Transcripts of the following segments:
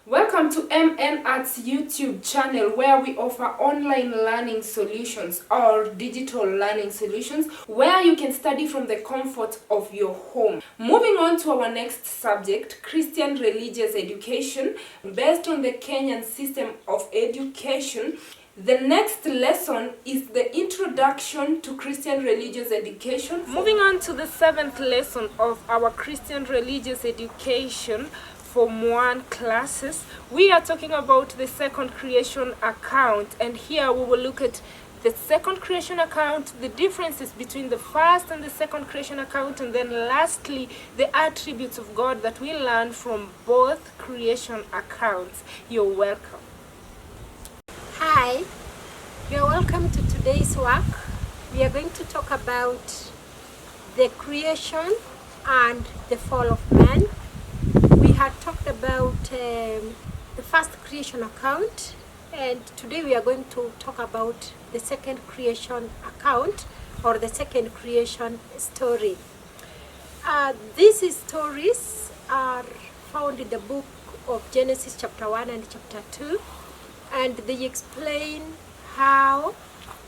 Welcome to MN Arts YouTube channel, where we offer online learning solutions or digital learning solutions where you can study from the comfort of your home. Moving on to our next subject, Christian religious education. Based on the Kenyan system of education, the next lesson is the introduction to Christian religious education. Moving on to the 7th lesson of our Christian religious education Form 1 classes, we are talking about the second creation account, and here we will look at the second creation account, the differences between the first and the second creation account, and then lastly the attributes of God that we learn from both creation accounts. You're welcome. Hi, you're welcome to today's work. We are going to talk about the creation and the fall of man. We had talked about the first creation account, and today we are going to talk about the second creation account, or the second creation story. These stories are found in the book of Genesis chapter 1 and chapter 2, and they explain how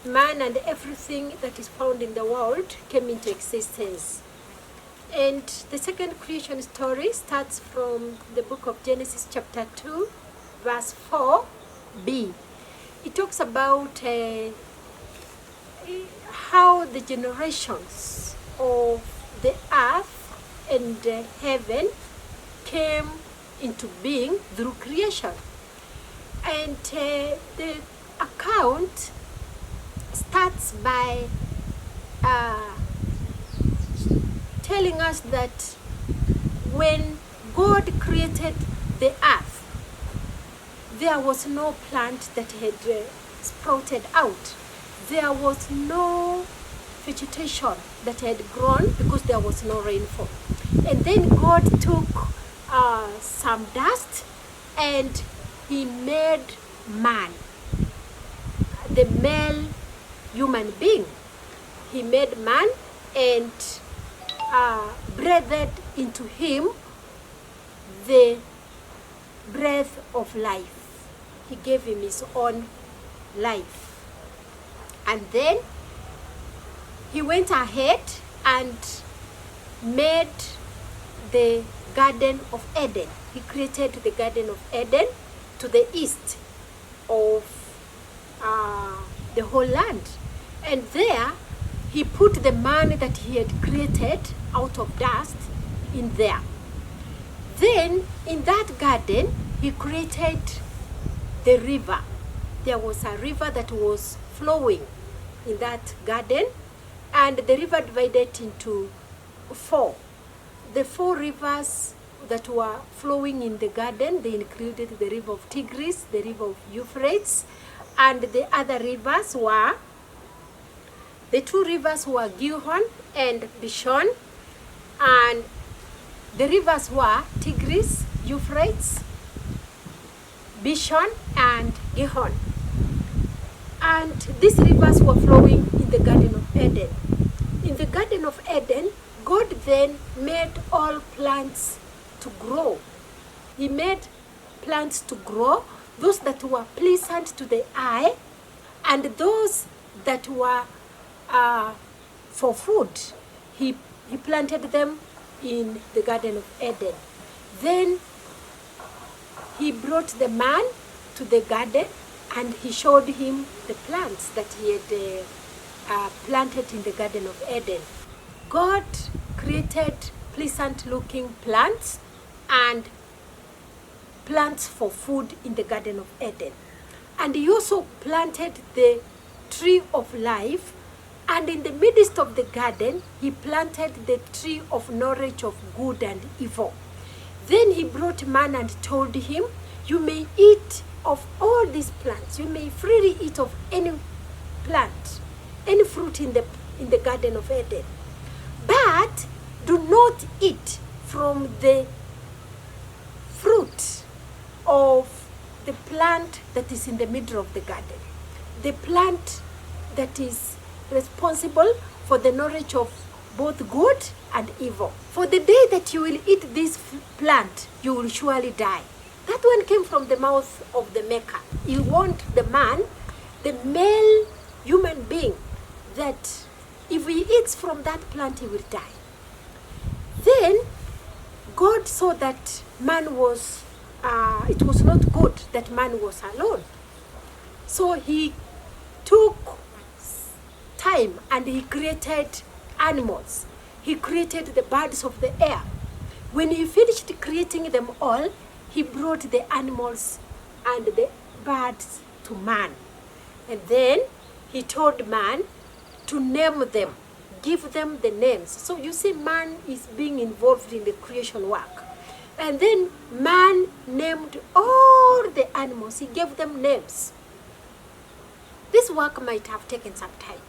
man and everything that is found in the world came into existence. And the second creation story starts from the book of Genesis chapter 2, verse 4b. It talks about how the generations of the earth and heaven came into being through creation. And the account starts by telling us that when God created the earth, there was no plant that had sprouted out. There was no vegetation that had grown because there was no rainfall. And then God took some dust and he made man, the male human being. He made man and breathed into him the breath of life. He gave him his own life. And then he went ahead and made the Garden of Eden. He created the Garden of Eden to the east of the whole land. And there he put the man that he had created out of dust in there. Then in that garden he created the river. There was a river that was flowing in that garden, and the river divided into 4. The 4 rivers that were flowing in the garden, they included the river of Tigris, the river of Euphrates, and the other rivers were, the 2 rivers were Gihon and Bishon, and the rivers were Tigris, Euphrates, Bishon, and Gihon. And these rivers were flowing in the Garden of Eden. In the Garden of Eden, God then made all plants to grow. He made plants to grow, those that were pleasant to the eye, and those that were for food. He planted them in the Garden of Eden. Then he brought the man to the garden and he showed him the plants that he had planted in the Garden of Eden. God created pleasant looking plants and plants for food in the Garden of Eden. And he also planted the tree of life, and in the midst of the garden he planted the tree of knowledge of good and evil. Then he brought man and told him, you may eat of all these plants, you may freely eat of any plant, any fruit in the Garden of Eden, but do not eat from the fruit of the plant that is in the middle of the garden, the plant that is responsible for the knowledge of both good and evil. For the day that you will eat this plant, you will surely die. That one came from the mouth of the Maker. He warned the man, the male human being, that if he eats from that plant, he will die. Then God saw that man was, it was not good that man was alone. So he took time and he created animals. He created the birds of the air. When he finished creating them all, he brought the animals and the birds to man. And then he told man to name them, give them the names. So you see, man is being involved in the creation work. And then man named all the animals. He gave them names. This work might have taken some time.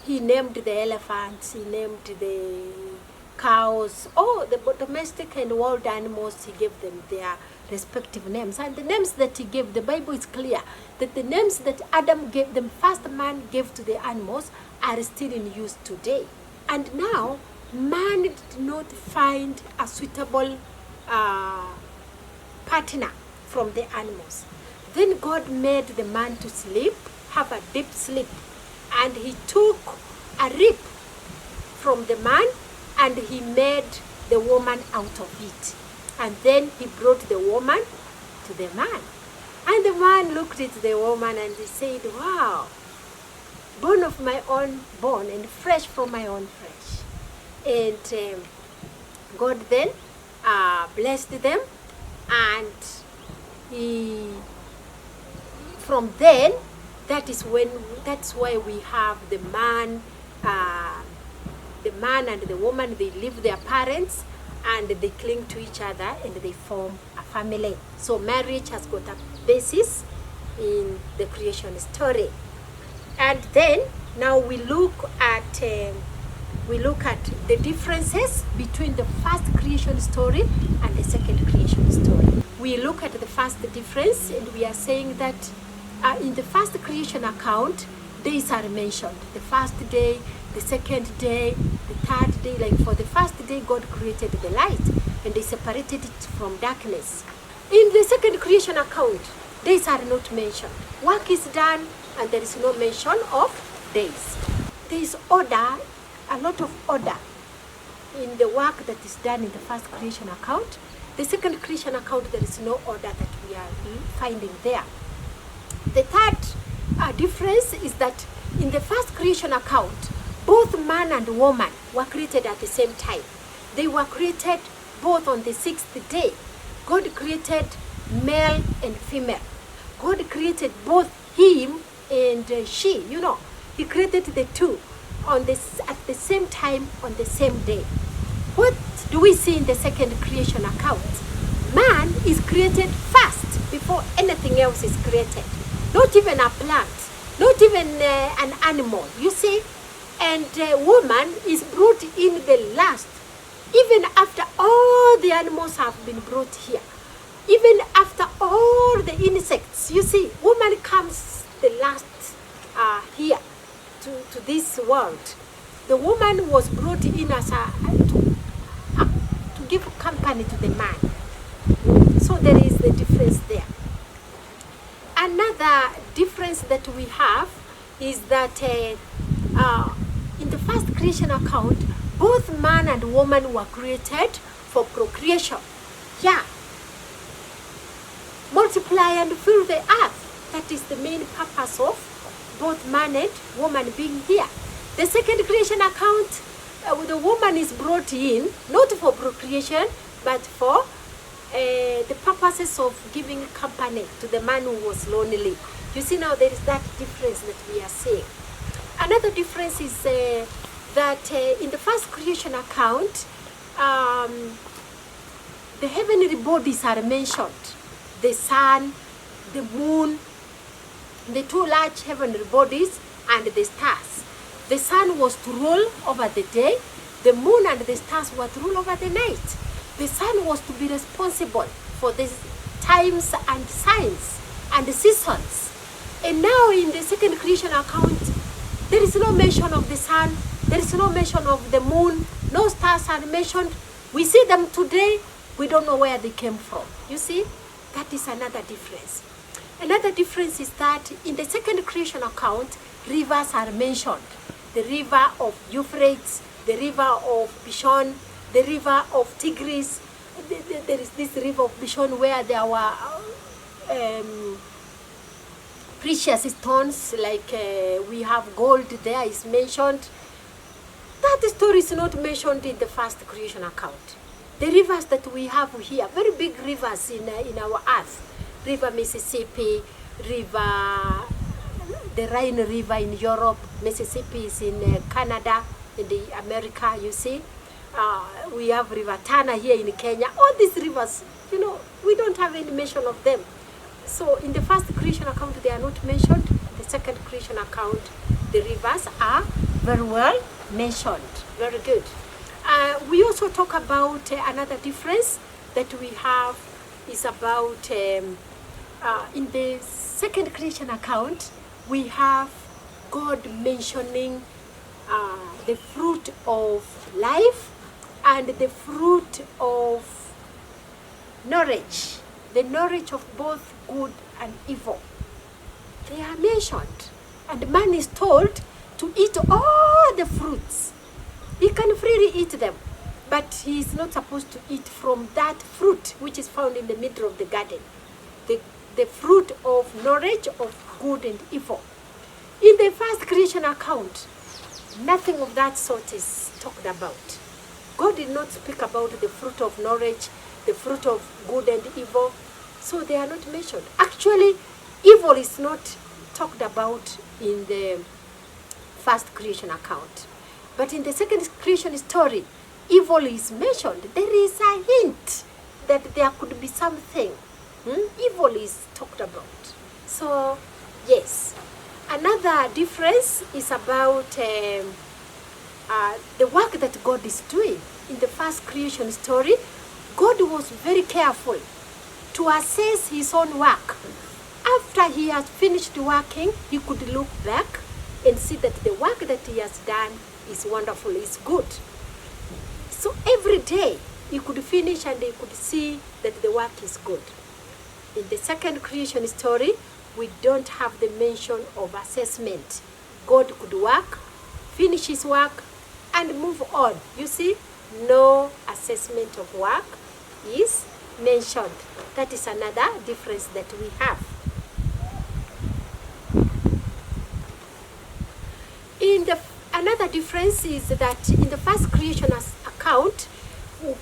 He named the elephants, he named the cows, all the domestic and wild animals, he gave them their respective names. And the names that he gave, the Bible is clear that the names that Adam gave, the first man gave to the animals, are still in use today. And now, man did not find a suitable partner from the animals. Then God made the man to sleep, have a deep sleep. And he took a rib from the man and he made the woman out of it. And then he brought the woman to the man. And the man looked at the woman and he said, wow, bone of my own bone and flesh from my own flesh. And God then blessed them, and he, from then, that's why we have the man and the woman, they leave their parents and they cling to each other and they form a family. So marriage has got a basis in the creation story. And then now we look at the differences between the first creation story and the second creation story. We look at the first difference, and we are saying that in the first creation account, days are mentioned. The first day, the second day, the third day. Like for the first day, God created the light and they separated it from darkness. In the second creation account, days are not mentioned. Work is done and there is no mention of days. There is order, a lot of order in the work that is done in the first creation account. The second creation account, there is no order that we are finding there. The third difference is that in the first creation account, both man and woman were created at the same time. They were created both on the sixth day. God created male and female. God created both him and she, He created the two at the same time on the same day. What do we see in the second creation account? Man is created first before anything else is created. Not even a plant, not even an animal, you see? And woman is brought in the last, even after all the animals have been brought here. Even after all the insects, you see, woman comes the last here to this world. The woman was brought in as to give company to the man. So there is the difference there. Another difference that we have is that in the first creation account, both man and woman were created for procreation. Yeah. Multiply and fill the earth. That is the main purpose of both man and woman being here. The second creation account, the woman is brought in, not for procreation, but for the purposes of giving company to the man who was lonely. You see, now there is that difference that we are seeing. Another difference is that in the first creation account, the heavenly bodies are mentioned. The sun, the moon, the two large heavenly bodies, and the stars. The sun was to rule over the day. The moon and the stars were to rule over the night. The sun was to be responsible for the times and signs and the seasons. And now in the second creation account, there is no mention of the sun. There is no mention of the moon. No stars are mentioned. We see them today. We don't know where they came from. You see? That is another difference. Another difference is that in the second creation account, rivers are mentioned. The river of Euphrates, the river of Pishon, the river of Tigris. There is this river of Pishon where there were precious stones, like we have gold there is mentioned. That story is not mentioned in the first creation account. The rivers that we have here, very big rivers in our earth, River Mississippi, the Rhine River in Europe, Mississippi is in Canada, in the America, you see. We have River Tana here in Kenya. All these rivers, we don't have any mention of them. So in the first creation account, they are not mentioned. The second creation account, the rivers are very well mentioned. Very good. We also talk about another difference that we have is about in the second creation account, we have God mentioning the fruit of life and the fruit of knowledge, the knowledge of both good and evil. They are mentioned, and man is told to eat all the fruits. He can freely eat them, but he is not supposed to eat from that fruit which is found in the middle of the garden, the fruit of knowledge of good and evil. In the first creation account, nothing of that sort is talked about. God did not speak about the fruit of knowledge, the fruit of good and evil, so they are not mentioned. Actually, evil is not talked about in the first creation account. But in the second creation story, evil is mentioned. There is a hint that there could be something. Evil is talked about. So, yes. Another difference is about the work that God is doing. In the first creation story, God was very careful to assess his own work. After he has finished working, he could look back and see that the work that he has done is wonderful, is good. So every day he could finish and he could see that the work is good. In the second creation story, we don't have the mention of assessment. God could work, finish his work, and move on. You see, no assessment of work is mentioned. That is another difference that we have. Another difference is that in the first creation account,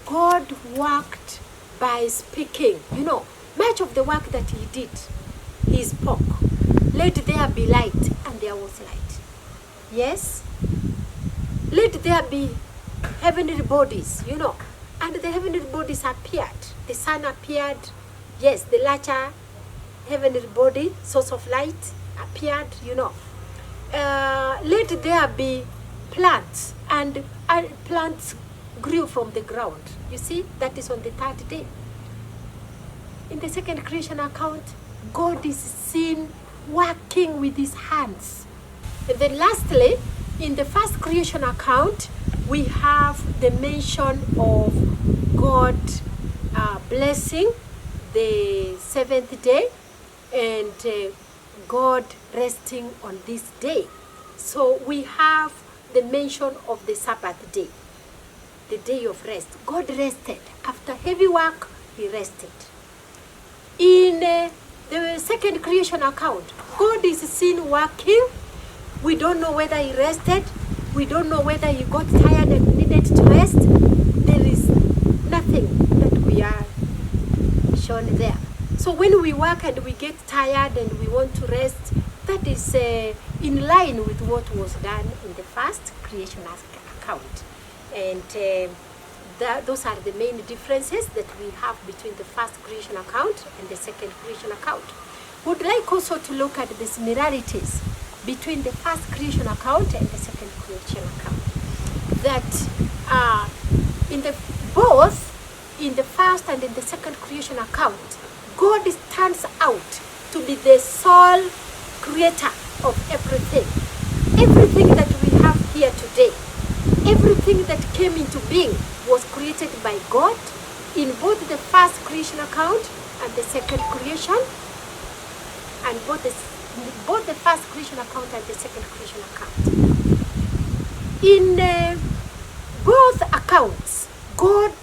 God worked by speaking. Much of the work that he did, he spoke. Let there be light, and there was light. Yes? Let there be heavenly bodies, and the heavenly bodies appeared. The sun appeared. Yes, the larger heavenly body, source of light, appeared, Let there be plants, and plants grew from the ground. You see, that is on the third day. In the second creation account, God is seen working with his hands. And then lastly, in the first creation account, we have the mention of God blessing the seventh day and God resting on this day. So we have the mention of the Sabbath day, the day of rest. God rested. After heavy work, he rested. In the second creation account, God is seen working. We don't know whether he rested. We don't know whether he got tired and needed to rest. There is nothing that we are shown there. So when we work and we get tired and we want to rest, that is in line with what was done in the first creation account. And those are the main differences that we have between the first creation account and the second creation account. Would like also to look at the similarities between the first creation account and the second creation account. That both in the first and in the second creation account, God stands out to be the sole creator of everything. Everything that we have here today, everything that came into being was created by God in both the first creation account and the second creation, and both the first creation account and the second creation account. In both accounts, God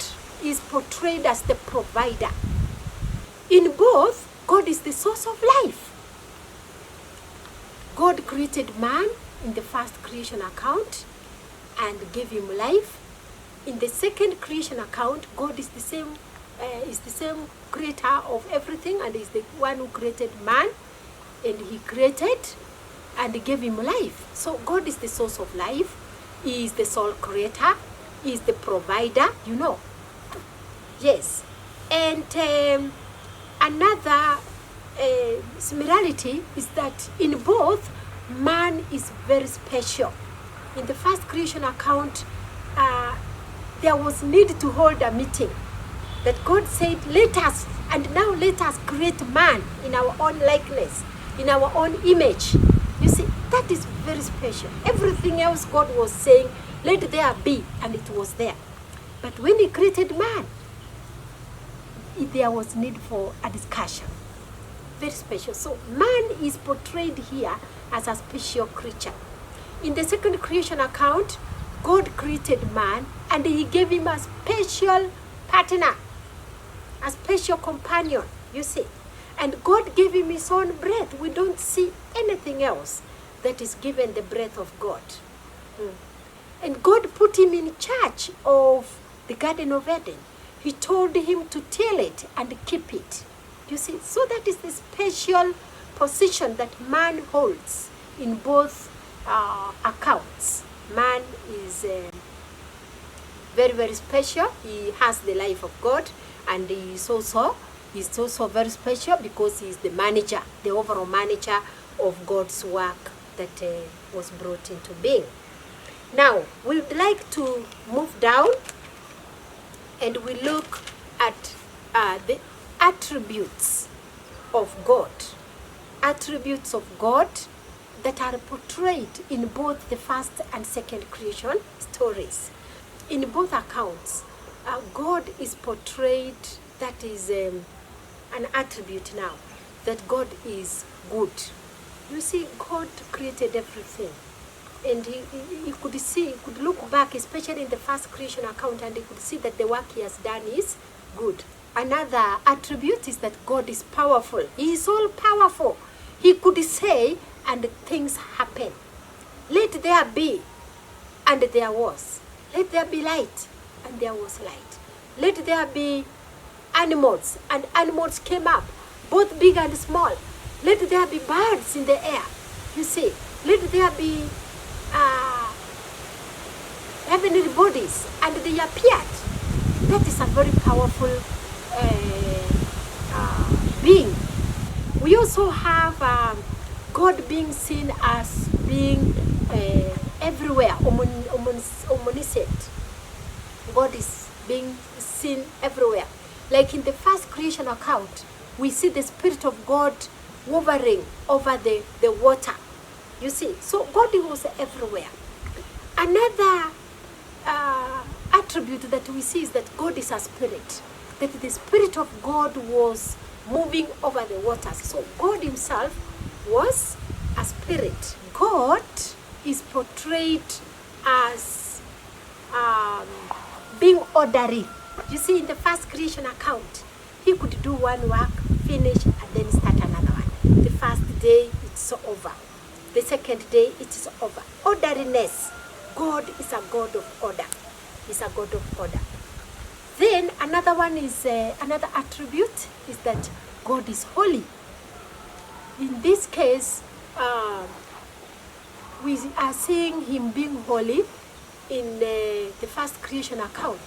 is portrayed as the provider. In both, God is the source of life. God created man in the first creation account and gave him life. In the second creation account, God is the same creator of everything, and is the one who created man, and he created and gave him life. So God is the source of life. He is the sole creator. He is the provider, you know. Yes. And another similarity is that in both, man is very special. In the first creation account, there was need to hold a meeting, that God said, let us create man in our own likeness, in our own image. You see, that is very special. Everything else God was saying, let there be, and it was there. But when he created man, there was need for a discussion. Very special. So man is portrayed here as a special creature. In the second creation account, God created man and he gave him a special partner, a special companion, you see. And God gave him his own breath. We don't see anything else that is given the breath of God. And God put him in charge of the Garden of Eden. He told him to till it and keep it. You see, so that is the special position that man holds in both accounts. Man is very, very special. He has the life of God, and he is also very special because he is the manager, the overall manager of God's work that was brought into being. Now, we would like to move down and we look at the attributes of God. Attributes of God that are portrayed in both the first and second creation stories. In both accounts, God is portrayed, that is an attribute now, that God is good. You see, God created everything. And he could look back, especially in the first creation account, and he could see that the work he has done is good. Another attribute is that God is powerful. He is all powerful. He could say, and things happen. Let there be, and there was. Let there be light, and there was light. Let there be animals, and animals came up, both big and small. Let there be birds in the air. You see, let there be heavenly bodies, and they appeared. That is a very powerful being. We also have God being seen as being everywhere, omniscient. God is being seen everywhere. Like in the first creation account, we see the Spirit of God hovering over the water. You see, so God was everywhere. Another attribute that we see is that God is a spirit. That the Spirit of God was moving over the waters. So God himself was a spirit. God is portrayed as being orderly. You see, in the first creation account, he could do one work, finish, and then start another one. The first day, it's over. The second day, it is over. Orderliness. God is a God of order. He's a God of order. Then another one is, another attribute is that God is holy. In this case, we are seeing him being holy in the first creation account.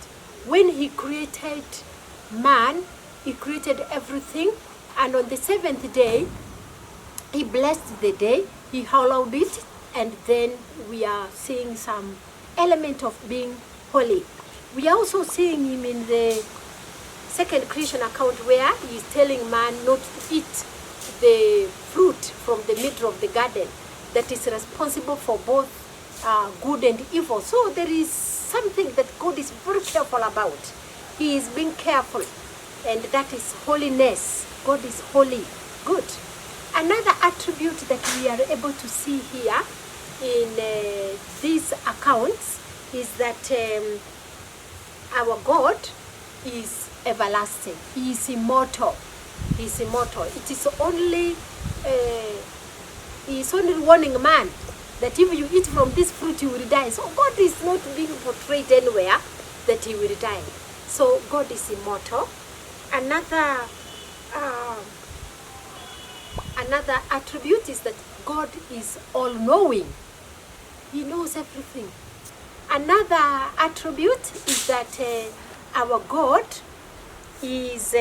When he created man, he created everything, and on the seventh day, he blessed the day, he hallowed it, and then we are seeing some element of being holy. We are also seeing him in the second creation account where he is telling man not to eat the fruit from the middle of the garden that is responsible for both good and evil. So there is something that God is very careful about. He is being careful, and that is holiness. God is holy. Good. Another attribute that we are able to see here in these accounts is that our God is everlasting. He is immortal. He is immortal. It is only he is only warning man that if you eat from this fruit you will die. So God is not being portrayed anywhere that he will die. So God is immortal. Another attribute is that God is all-knowing. He knows everything. Another attribute is that our God is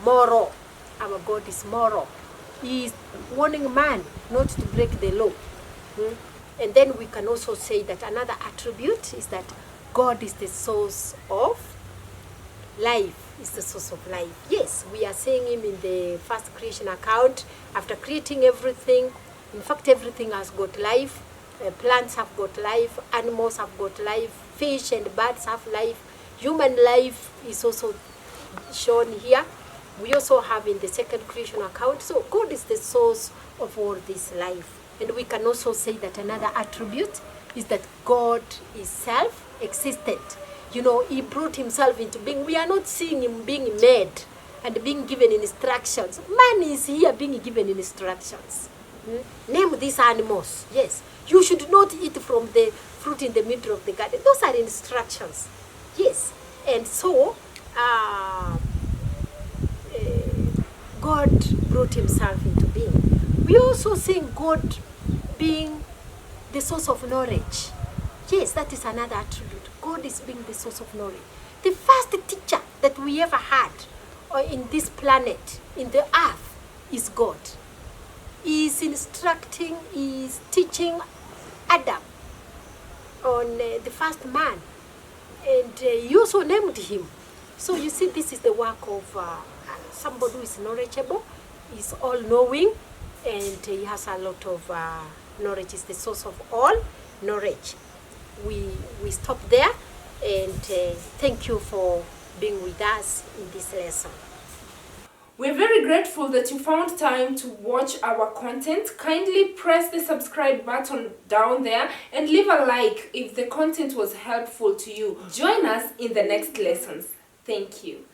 moral. Our God is moral. He is warning man not to break the law. And then we can also say that another attribute is that God is the source of life. Is the source of life. Yes, we are seeing him in the first creation account. After creating everything, in fact everything has got life. Plants have got life, animals have got life, fish and birds have life. Human life is also shown here. We also have in the second creation account. So God is the source of all this life. And we can also say that another attribute is that God is self-existent. You know, he brought himself into being. We are not seeing him being made and being given instructions. Man is here being given instructions. Name these animals. Yes. You should not eat from the fruit in the middle of the garden. Those are instructions. Yes. And so, God brought himself into being. We also see God being the source of knowledge. Yes, that is another attribute. God is being the source of knowledge. The first teacher that we ever had in this planet, in the earth, is God. He is instructing, he is teaching Adam on the first man. And he also named him. So you see, this is the work of somebody who is knowledgeable, is all-knowing, and he has a lot of knowledge. Is the source of all knowledge. We stop there, and thank you for being with us in this lesson. We're very grateful that you found time to watch our content. Kindly press the subscribe button down there and leave a like if the content was helpful to you. Join us in the next lessons. Thank you.